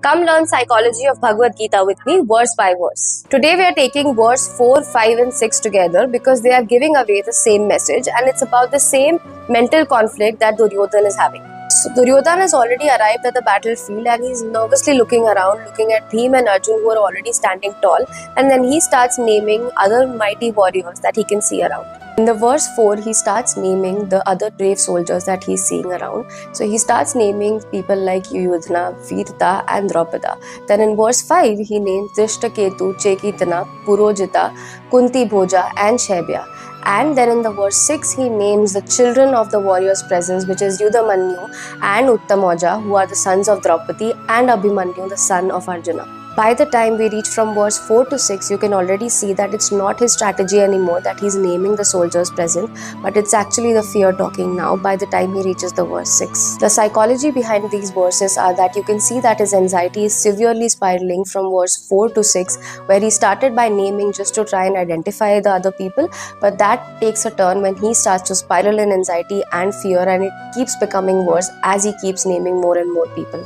Come learn psychology of Bhagavad Gita with me verse by verse. Today we are taking verse 4, 5 and 6 together because they are giving away the same message and it's about the same mental conflict that Duryodhana is having. So Duryodhana has already arrived at the battlefield and he's nervously looking around, looking at Bhima and Arjun who are already standing tall, and then he starts naming other mighty warriors that he can see around. In the verse 4, he starts naming the other brave soldiers that he's seeing around. So he starts naming people like Yudhana, Virta and Draupada. Then in verse 5, he names Drishtaketu, Chekitana, Purojita, Kunti Bhoja and Shaibya. And then in the verse 6, he names the children of the warriors present, which is Yudhamanyu and Uttamoja, who are the sons of Draupadi, and Abhimanyu, the son of Arjuna. By the time we reach from verse 4 to 6, you can already see that it's not his strategy anymore that he's naming the soldiers present, but it's actually the fear talking now by the time he reaches the verse 6. The psychology behind these verses are that you can see that his anxiety is severely spiraling from verse 4 to 6, where he started by naming just to try and identify the other people, but that takes a turn when he starts to spiral in anxiety and fear, and it keeps becoming worse as he keeps naming more and more people.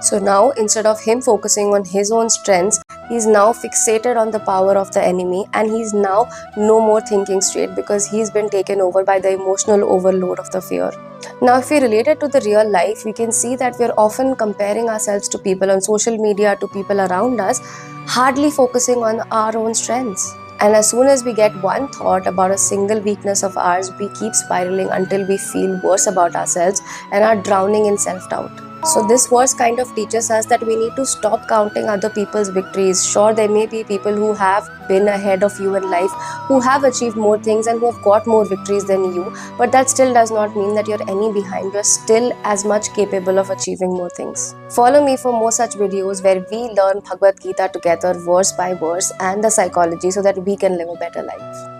So now, instead of him focusing on his own strengths, he's now fixated on the power of the enemy, and he's now no more thinking straight because he's been taken over by the emotional overload of the fear. Now, if we relate it to the real life, we can see that we're often comparing ourselves to people on social media, to people around us, hardly focusing on our own strengths. And as soon as we get one thought about a single weakness of ours, we keep spiraling until we feel worse about ourselves and are drowning in self-doubt. So this verse kind of teaches us that we need to stop counting other people's victories. Sure, there may be people who have been ahead of you in life, who have achieved more things and who have got more victories than you, but that still does not mean that you're any behind. You're still as much capable of achieving more things. Follow me for more such videos where we learn Bhagavad Gita together verse by verse and the psychology so that we can live a better life.